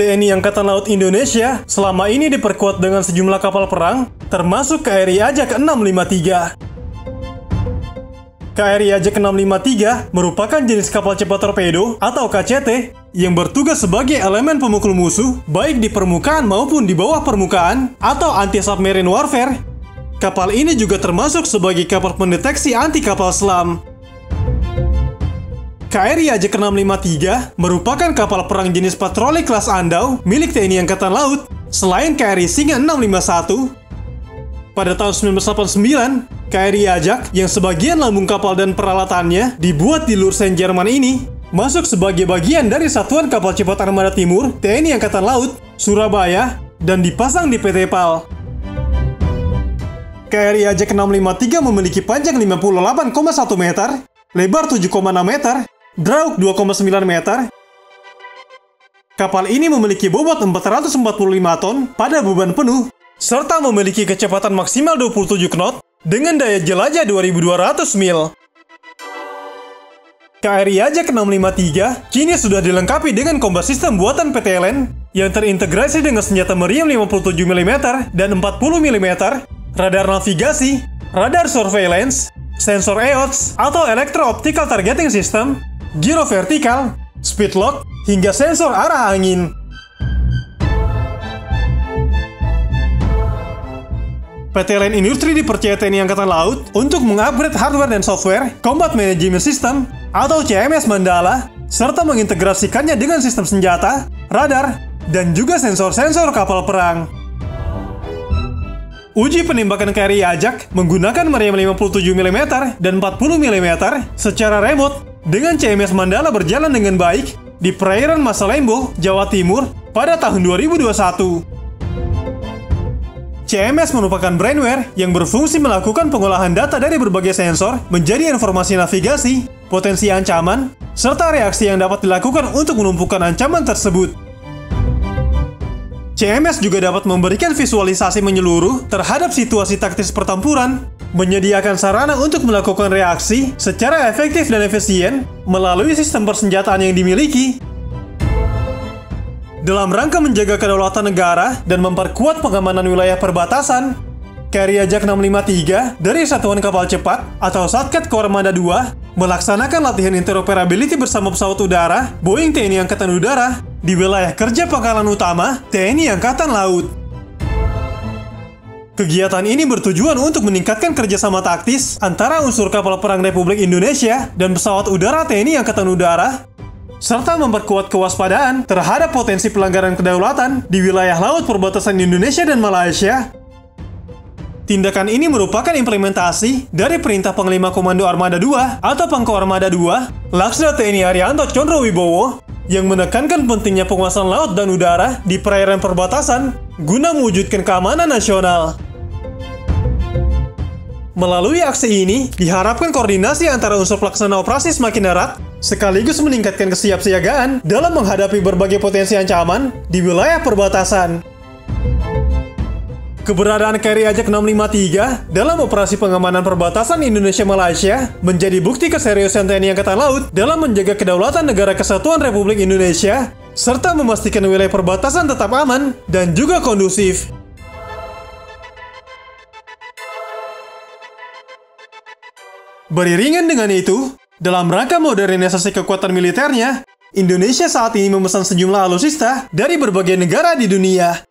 TNI Angkatan Laut Indonesia selama ini diperkuat dengan sejumlah kapal perang, termasuk KRI Ajak 653. KRI Ajak 653 merupakan jenis kapal cepat torpedo atau KCT yang bertugas sebagai elemen pemukul musuh baik di permukaan maupun di bawah permukaan atau anti-submarine warfare. Kapal ini juga termasuk sebagai kapal pendeteksi anti kapal selam. KRI Ajak 653 merupakan kapal perang jenis patroli kelas Andau milik TNI Angkatan Laut selain KRI Singa 651. Pada tahun 1989, KRI Ajak yang sebagian lambung kapal dan peralatannya dibuat di Lursen, Jerman ini masuk sebagai bagian dari Satuan Kapal Cepat Armada Timur TNI Angkatan Laut, Surabaya, dan dipasang di PT PAL. KRI Ajak 653 memiliki panjang 58,1 meter, lebar 7,6 meter, draug 2,9 meter. Kapal ini memiliki bobot 445 ton pada beban penuh, serta memiliki kecepatan maksimal 27 knot dengan daya jelajah 2.200 mil. KRI Ajak 653 kini sudah dilengkapi dengan combat system buatan PT LN yang terintegrasi dengan senjata meriam 57 mm dan 40 mm, radar navigasi, radar surveillance, sensor EOTS atau Electro-Optical Targeting System, giro vertikal, speed lock, hingga sensor arah angin. PT LN Industri dipercaya TNI Angkatan Laut untuk mengupgrade hardware dan software Combat Management System atau CMS Mandala, serta mengintegrasikannya dengan sistem senjata, radar, dan juga sensor-sensor kapal perang. Uji penembakan KRI Ajak menggunakan meriam 57 mm dan 40 mm secara remote dengan CMS Mandala berjalan dengan baik di perairan Masalembo, Jawa Timur pada tahun 2021. CMS merupakan brainware yang berfungsi melakukan pengolahan data dari berbagai sensor menjadi informasi navigasi, potensi ancaman, serta reaksi yang dapat dilakukan untuk menumpukan ancaman tersebut. CMS juga dapat memberikan visualisasi menyeluruh terhadap situasi taktis pertempuran, menyediakan sarana untuk melakukan reaksi secara efektif dan efisien melalui sistem persenjataan yang dimiliki. Dalam rangka menjaga kedaulatan negara dan memperkuat pengamanan wilayah perbatasan, KRI Ajak 653 dari Satuan Kapal Cepat atau Satket Koarmada II melaksanakan latihan interoperability bersama pesawat udara Boeing TNI Angkatan Udara di wilayah kerja Pangkalan Utama TNI Angkatan Laut. Kegiatan ini bertujuan untuk meningkatkan kerjasama taktis antara unsur kapal perang Republik Indonesia dan pesawat udara TNI Angkatan Udara, serta memperkuat kewaspadaan terhadap potensi pelanggaran kedaulatan di wilayah laut perbatasan Indonesia dan Malaysia. Tindakan ini merupakan implementasi dari Perintah Panglima Komando Armada II atau Pangko Armada II, Laksda TNI Haryanto Condro Wibowo, yang menekankan pentingnya penguasaan laut dan udara di perairan perbatasan guna mewujudkan keamanan nasional. Melalui aksi ini, diharapkan koordinasi antara unsur pelaksana operasi semakin erat, sekaligus meningkatkan kesiapsiagaan dalam menghadapi berbagai potensi ancaman di wilayah perbatasan. Keberadaan KRI Ajak 653 dalam operasi pengamanan perbatasan Indonesia-Malaysia menjadi bukti keseriusan TNI Angkatan Laut dalam menjaga kedaulatan negara kesatuan Republik Indonesia, serta memastikan wilayah perbatasan tetap aman dan juga kondusif. Beriringan dengan itu, dalam rangka modernisasi kekuatan militernya, Indonesia saat ini memesan sejumlah alutsista dari berbagai negara di dunia.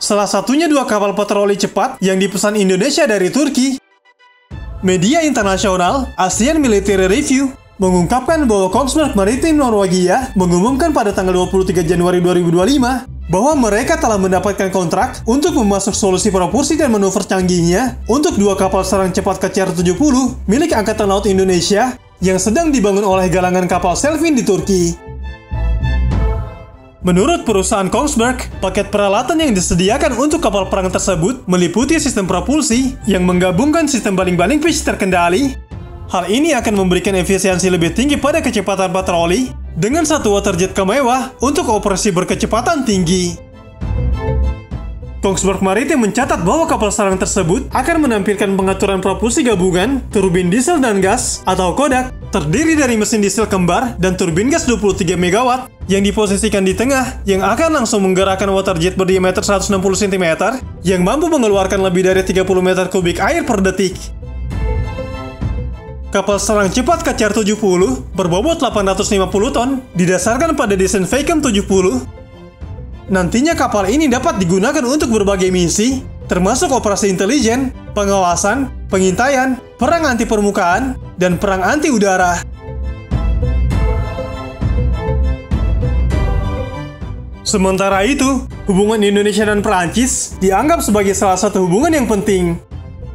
Salah satunya 2 kapal patroli cepat yang dipesan Indonesia dari Turki. Media internasional Asian Military Review mengungkapkan bahwa Kongsberg Maritime Norwegia mengumumkan pada tanggal 23 Januari 2025 bahwa mereka telah mendapatkan kontrak untuk memasuk solusi propulsi dan manuver canggihnya untuk 2 kapal serang cepat KCR-70 milik Angkatan Laut Indonesia yang sedang dibangun oleh galangan kapal Selfin di Turki. Menurut perusahaan Kongsberg, paket peralatan yang disediakan untuk kapal perang tersebut meliputi sistem propulsi yang menggabungkan sistem baling-baling pitch terkendali. Hal ini akan memberikan efisiensi lebih tinggi pada kecepatan patroli dengan 1 waterjet mewah untuk operasi berkecepatan tinggi. Kongsberg Maritime mencatat bahwa kapal serang tersebut akan menampilkan pengaturan propulsi gabungan, turbin diesel dan gas atau Kodak, terdiri dari mesin diesel kembar dan turbin gas 23 MW yang diposisikan di tengah yang akan langsung menggerakkan waterjet berdiameter 160 cm yang mampu mengeluarkan lebih dari 30 meter kubik air per detik. Kapal selam cepat KCR 70 berbobot 850 ton didasarkan pada desain Vacom 70. Nantinya kapal ini dapat digunakan untuk berbagai misi, termasuk operasi intelijen, pengawasan, pengintaian, perang anti permukaan, dan perang anti udara. Sementara itu, hubungan Indonesia dan Perancis dianggap sebagai salah satu hubungan yang penting.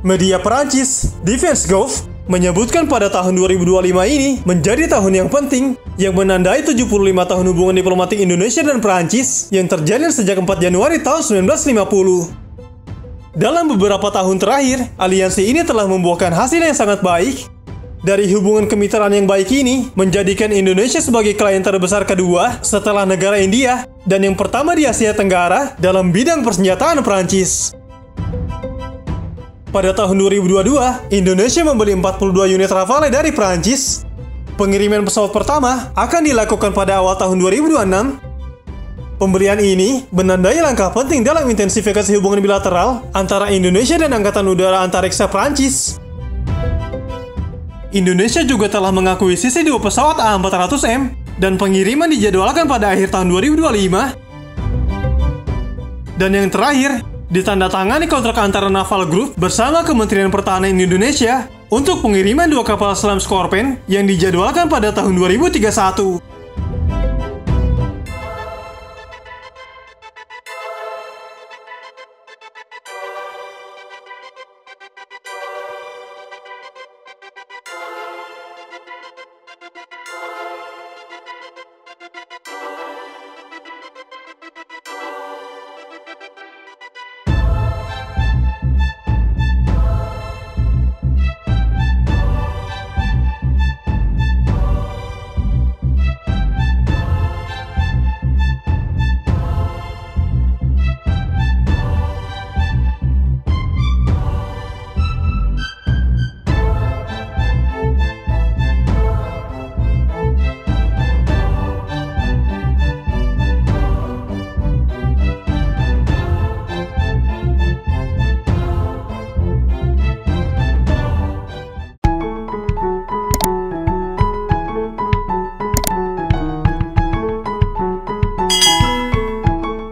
Media Perancis, Defense Gov, menyebutkan pada tahun 2025 ini menjadi tahun yang penting yang menandai 75 tahun hubungan diplomatik Indonesia dan Perancis yang terjalin sejak 4 Januari tahun 1950. Dalam beberapa tahun terakhir, aliansi ini telah membuahkan hasil yang sangat baik. Dari hubungan kemitraan yang baik ini, menjadikan Indonesia sebagai klien terbesar kedua setelah negara India dan yang pertama di Asia Tenggara dalam bidang persenjataan Perancis. Pada tahun 2022, Indonesia membeli 42 unit Rafale dari Perancis. Pengiriman pesawat pertama akan dilakukan pada awal tahun 2026. Pembelian ini menandai langkah penting dalam intensifikasi hubungan bilateral antara Indonesia dan Angkatan Udara Antariksa Perancis. Indonesia juga telah mengakuisisi 2 pesawat A400M dan pengiriman dijadwalkan pada akhir tahun 2025. Dan yang terakhir, ditandatangani kontrak antara Naval Group bersama Kementerian Pertahanan Indonesia untuk pengiriman 2 kapal selam Scorpène yang dijadwalkan pada tahun 2031.